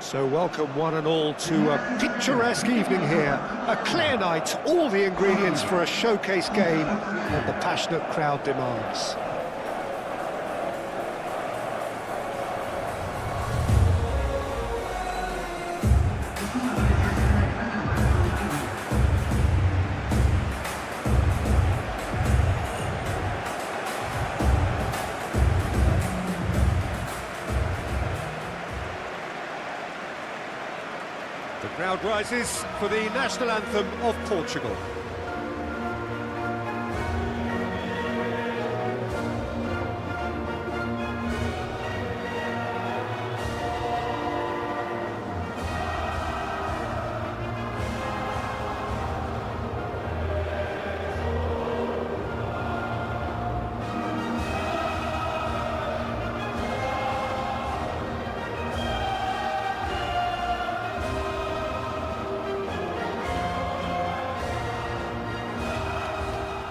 So welcome one and all to a picturesque evening here. A clear night, all the ingredients for a showcase game that the passionate crowd demands. The crowd rises for the national anthem of Portugal.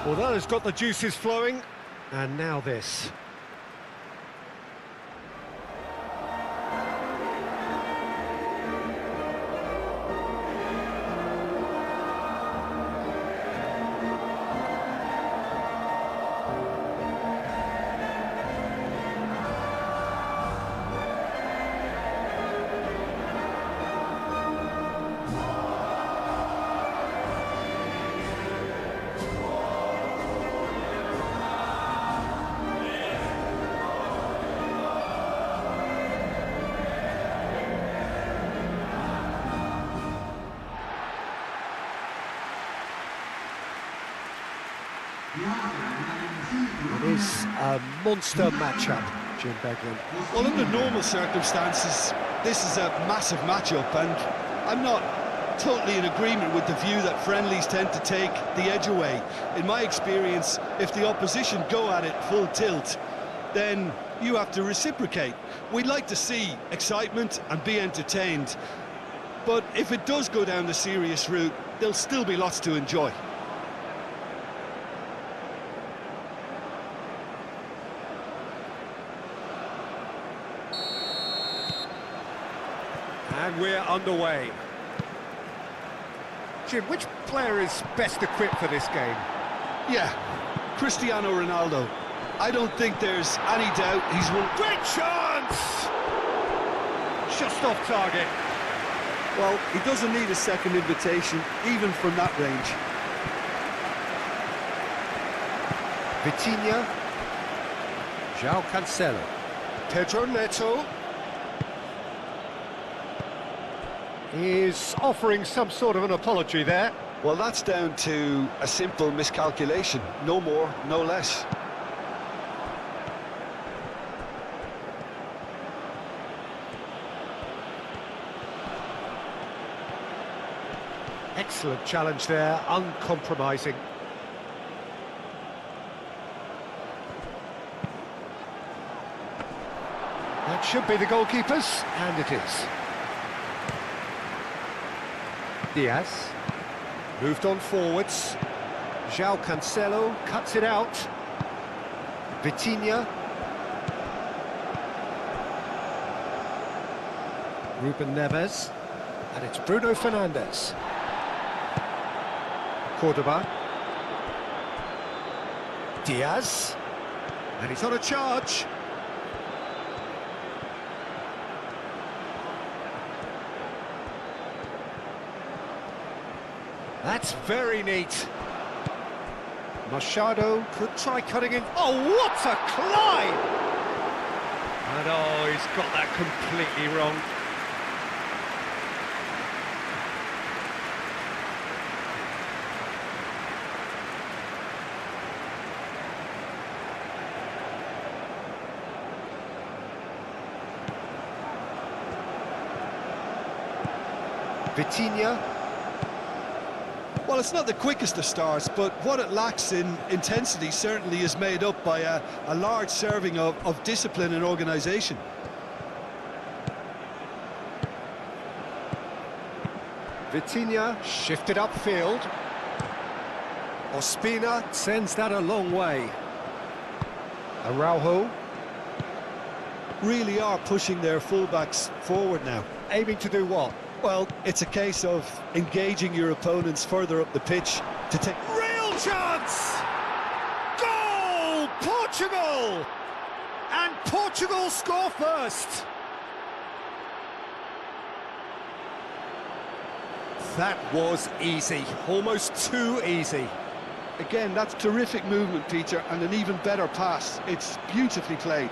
Well, that has got the juices flowing, and now this. It is a monster matchup, Jim Beglin. Well, under normal circumstances, this is a massive matchup, and I'm not totally in agreement with the view that friendlies tend to take the edge away. In my experience, if the opposition go at it full tilt, then you have to reciprocate. We'd like to see excitement and be entertained, but if it does go down the serious route, there'll still be lots to enjoy. And we're underway. Jim, which player is best equipped for this game? Yeah, Cristiano Ronaldo. I don't think there's any doubt he's one. Great chance! Just off target. Well, he doesn't need a second invitation, even from that range. Vitinha. João Cancelo. Pedro Neto. Is offering some sort of an apology there. Well, that's down to a simple miscalculation. No more, no less. Excellent challenge there, uncompromising. That should be the goalkeepers, and it is. Diaz, moved on forwards. João Cancelo cuts it out. Vitinha. Ruben Neves. And it's Bruno Fernandes. Cordoba. Diaz. And he's on a charge. That's very neat. Machado could try cutting in. Oh, what a climb! And oh, he's got that completely wrong. Vitinha. Well, it's not the quickest of starts, but what it lacks in intensity certainly is made up by a large serving of discipline and organisation. Vitinha shifted upfield. Ospina sends that a long way. Araujo. really are pushing their fullbacks forward now. Aiming to do what? Well, it's a case of engaging your opponents further up the pitch to take... Real chance! Goal! Portugal! And Portugal score first! That was easy, almost too easy. Again, that's terrific movement, Peter, and an even better pass. It's beautifully played.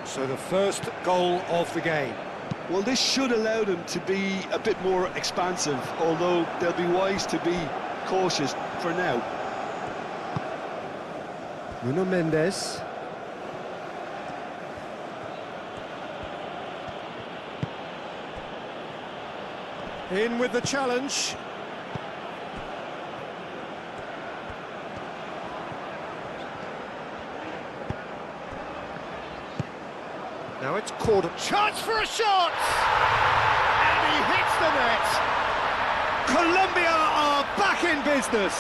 So the first goal of the game. Well, this should allow them to be a bit more expansive, although they'll be wise to be cautious for now. Nuno Mendes. In with the challenge. Now it's caught. Chance for a shot! And he hits the net. Colombia are back in business.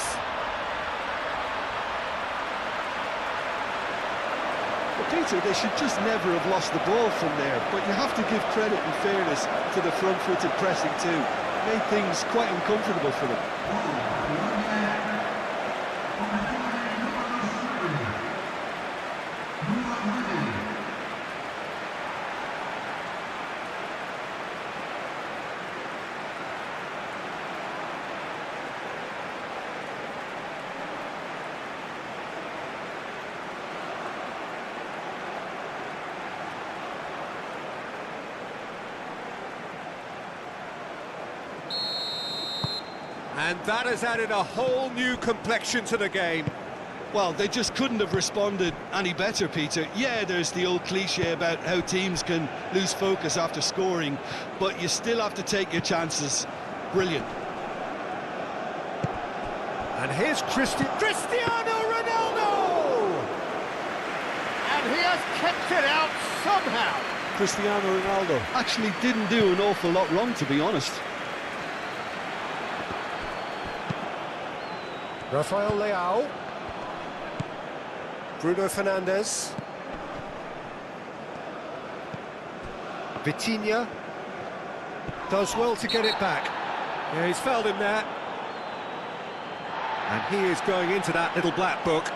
Well, Peter, they should just never have lost the ball from there, but you have to give credit and fairness to the front-footed pressing too. Made things quite uncomfortable for them. And that has added a whole new complexion to the game. Well, they just couldn't have responded any better, Peter. Yeah, there's the old cliche about how teams can lose focus after scoring, but you still have to take your chances. Brilliant. And here's Cristiano Ronaldo! And he has kept it out somehow. Cristiano Ronaldo actually didn't do an awful lot wrong, to be honest. Rafael Leao. Bruno Fernandes. Vitinha. Does well to get it back. Yeah, he's fouled him there. And he is going into that little black book.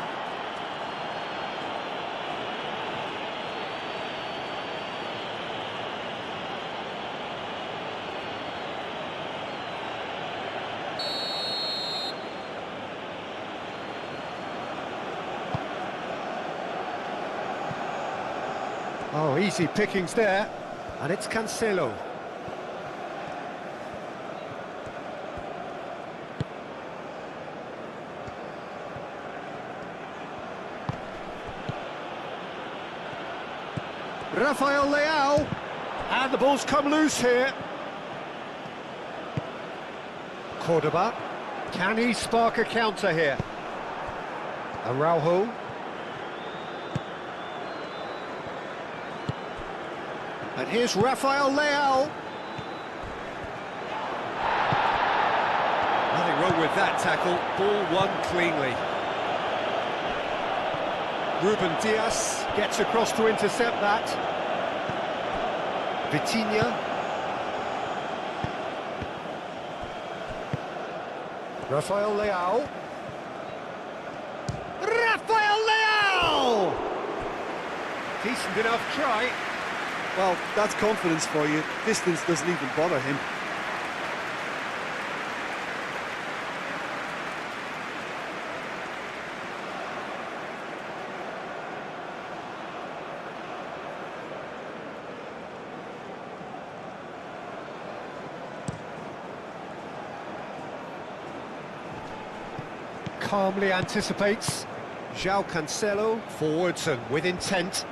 Oh, easy pickings there. And it's Cancelo. Rafael Leao. And the ball's come loose here. Cordoba. Can he spark a counter here? Araujo. And here's Rafael Leao. Nothing wrong with that tackle. Ball won cleanly. Ruben Dias gets across to intercept that. Vitinha. Rafael Leao. Rafael Leao! Decent enough try. Well, that's confidence for you. Distance doesn't even bother him. Calmly anticipates. João Cancelo forwards and with intent.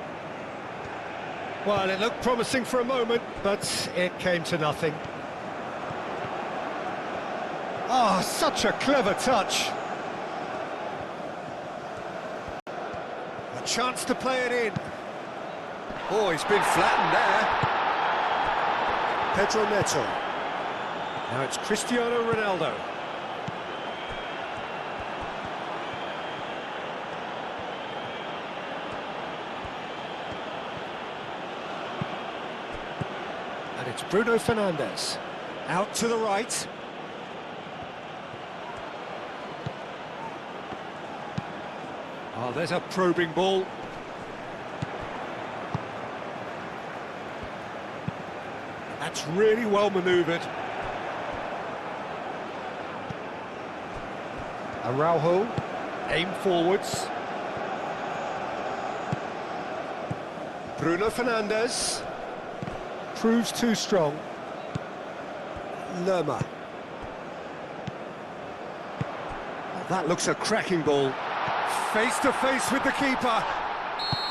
Well, it looked promising for a moment, but it came to nothing. Oh, such a clever touch. A chance to play it in. Oh, he's been flattened there. Pedro Neto. Now it's Cristiano Ronaldo. And it's Bruno Fernandes. Out to the right. Oh, there's a probing ball. That's really well manoeuvred. Araujo, aim forwards. Bruno Fernandes. Proves too strong. Lerma. Oh, that looks a cracking ball. Face to face with the keeper.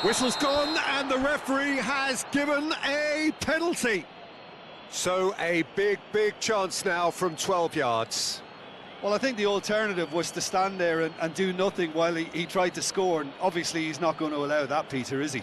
Whistle's gone and the referee has given a penalty. So a big chance now from 12 yards. Well, I think the alternative was to stand there and do nothing while he tried to score, and obviously he's not going to allow that, Peter, is he?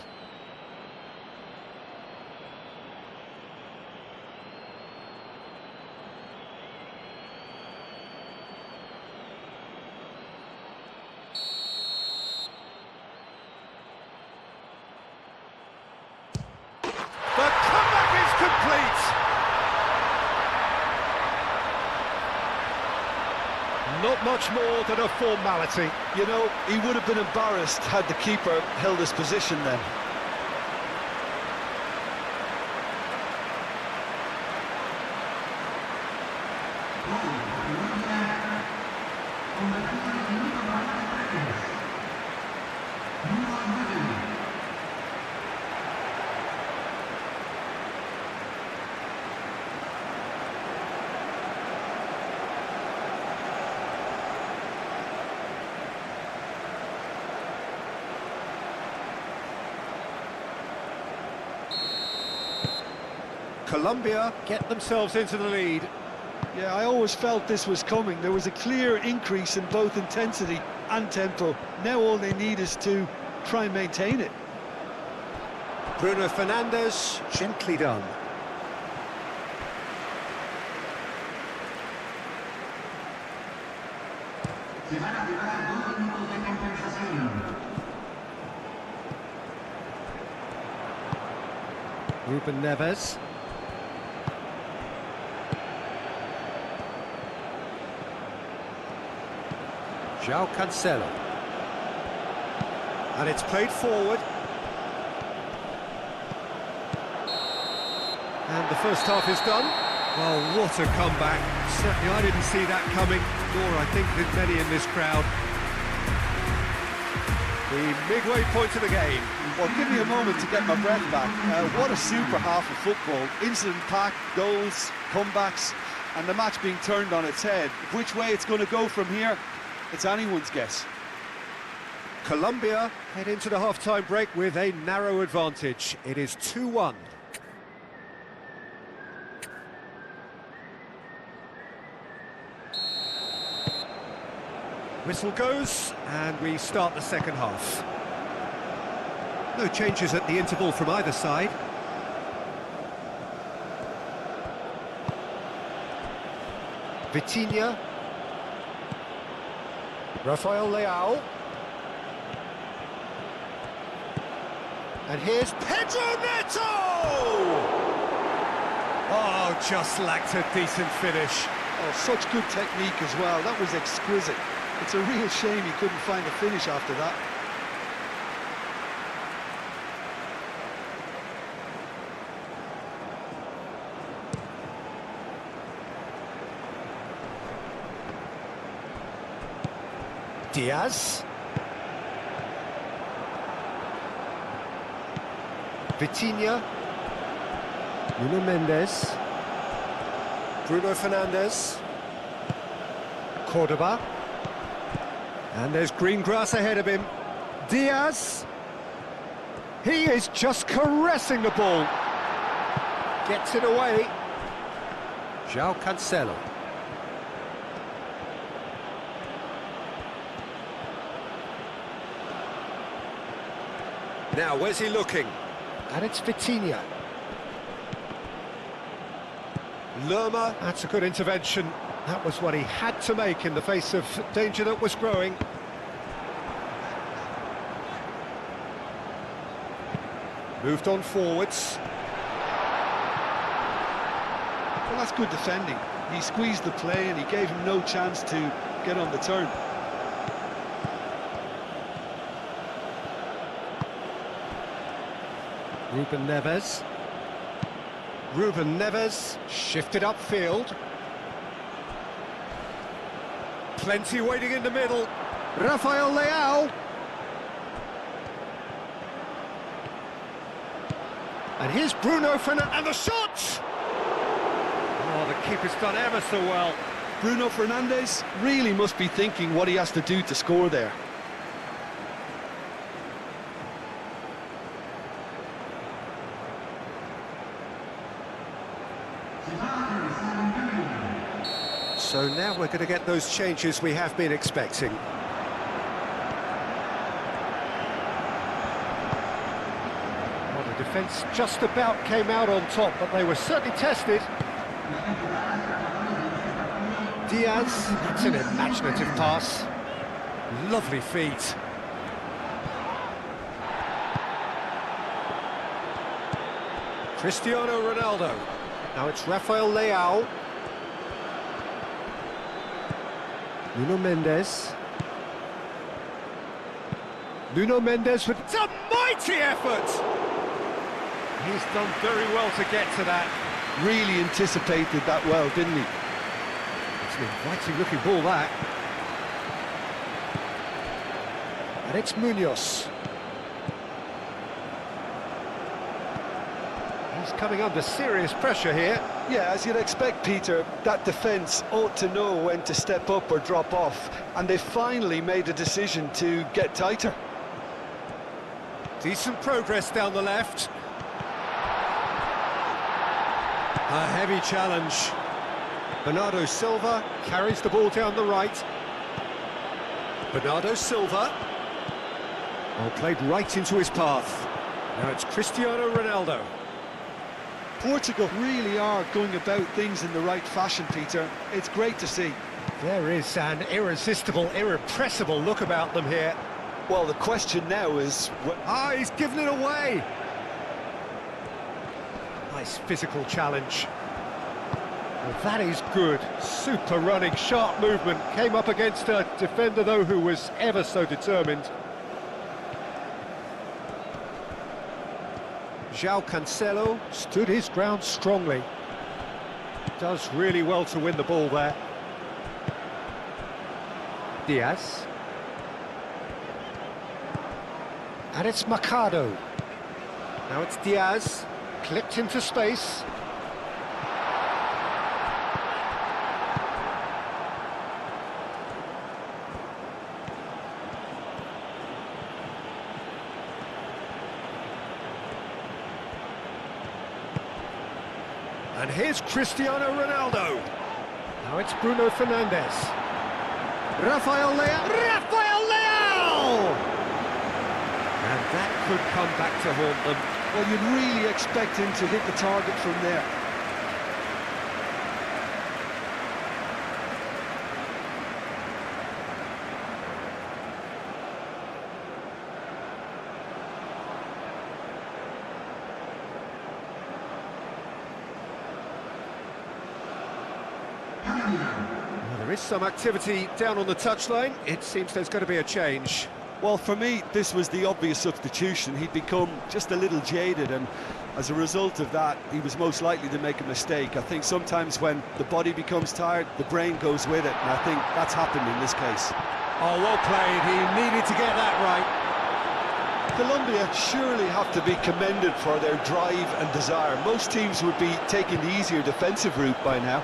The comeback is complete. Not much more than a formality. You know, he would have been embarrassed had the keeper held his position then. Colombia get themselves into the lead. Yeah, I always felt this was coming. There was a clear increase in both intensity and tempo. Now all they need is to try and maintain it. Bruno Fernandes, gently done. Ruben Neves. João Cancelo. And it's played forward. And the first half is done. Well, what a comeback. Certainly I didn't see that coming, nor I think did many in this crowd. The midway point of the game. Well, give me a moment to get my breath back. What a super half of football. Incident-packed, goals, comebacks, and the match being turned on its head. Which way it's going to go from here, it's anyone's guess. Colombia head into the half-time break with a narrow advantage. It is 2-1. Whistle goes, and we start the second half. No changes at the interval from either side. Vitinha. Rafael Leao. And here's Pedro Neto! Oh, just lacked a decent finish. Oh, such good technique as well. That was exquisite. It's a real shame he couldn't find a finish after that. Diaz. Vitinha. Nuno Mendes. Bruno Fernandes. Cordoba. And there's green grass ahead of him. Diaz. He is just caressing the ball. Gets it away. João Cancelo. Now, where's he looking? And it's Vitinha. Lerma, that's a good intervention. That was what he had to make in the face of danger that was growing. Moved on forwards. Well, that's good defending. He squeezed the play and he gave him no chance to get on the turn. Ruben Neves. Ruben Neves shifted upfield. Plenty waiting in the middle. Rafael Leao. And here's Bruno Fernandes, and the shot! Oh, the keeper's done ever so well. Bruno Fernandes really must be thinking what he has to do to score there. So now we're going to get those changes we have been expecting. Well, the defence just about came out on top, but they were certainly tested. Diaz, it's an imaginative pass. Lovely feet. Cristiano Ronaldo. Now it's Rafael Leao. Nuno Mendes. Nuno Mendes with... It's a mighty effort! He's done very well to get to that. Really anticipated that well, didn't he? It's an inviting looking ball, that. And it's Munoz. He's coming under serious pressure here. Yeah, as you'd expect, Peter, that defence ought to know when to step up or drop off, and they finally made a decision to get tighter. Decent progress down the left. A heavy challenge. Bernardo Silva carries the ball down the right. Bernardo Silva. Well, played right into his path. Now it's Cristiano Ronaldo. Portugal really are going about things in the right fashion, Peter. It's great to see. There is an irresistible, irrepressible look about them here. Well, the question now is... he's given it away! Nice physical challenge. Well, that is good. Super running, sharp movement. Came up against a defender, though, who was ever so determined. João Cancelo stood his ground strongly. Does really well to win the ball there. Diaz. And it's Mercado. Now it's Diaz. Clipped into space. And here's Cristiano Ronaldo. Now it's Bruno Fernandes. Rafael Leao. Rafael Leao! And that could come back to haunt them. Well, you'd really expect him to hit the target from there. Well, there is some activity down on the touchline. It seems there's going to be a change. Well, for me, this was the obvious substitution. He'd become just a little jaded, and as a result of that, he was most likely to make a mistake. I think sometimes when the body becomes tired, the brain goes with it, and I think that's happened in this case. Oh, well played. He needed to get that right. Colombia surely have to be commended for their drive and desire. Most teams would be taking the easier defensive route by now.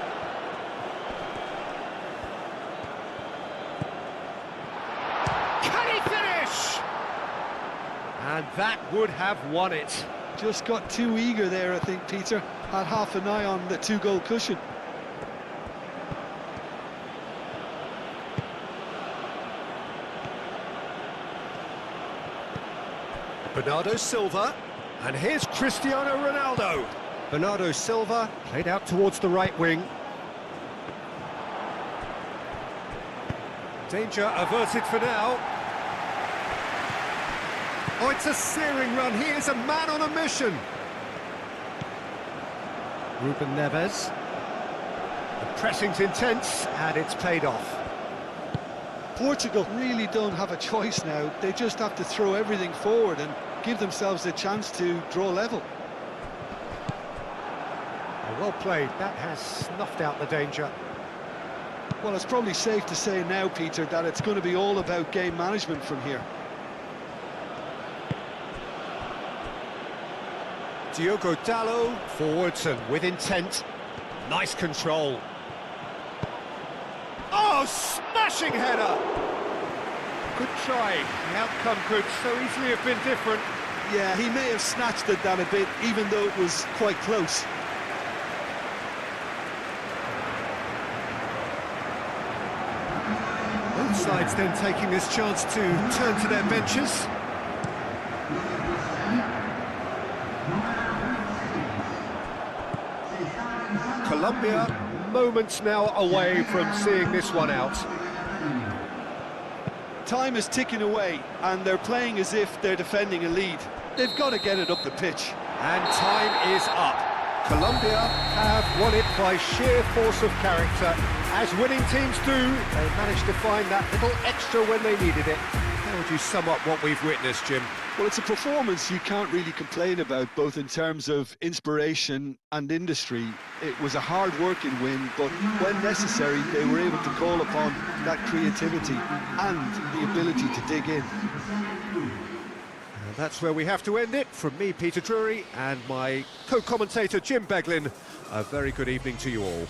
And that would have won it. Just got too eager there, I think, Peter. Had half an eye on the two-goal cushion. Bernardo Silva, and here's Cristiano Ronaldo. Bernardo Silva played out towards the right wing. Danger averted for now. Oh, it's a searing run. He is a man on a mission. Ruben Neves. The pressing's intense, and it's paid off. Portugal really don't have a choice now. They just have to throw everything forward and give themselves a chance to draw level. Well played. That has snuffed out the danger. Well, it's probably safe to say now, Peter, that it's going to be all about game management from here. Diogo Dalot, forwards and with intent. Nice control. Oh, smashing header! Good try. The outcome could so easily have been different. Yeah, he may have snatched at that a bit, even though it was quite close. Both sides then taking this chance to turn to their benches. Colombia, moments now away from seeing this one out. Time is ticking away, and they're playing as if they're defending a lead. They've got to get it up the pitch. And time is up. Colombia have won it by sheer force of character. As winning teams do, they managed to find that little extra when they needed it. How would you sum up what we've witnessed, Jim? Well, it's a performance you can't really complain about, both in terms of inspiration and industry. It was a hard-working win, but when necessary, they were able to call upon that creativity and the ability to dig in. And that's where we have to end it. From me, Peter Drury, and my co-commentator, Jim Beglin, a very good evening to you all.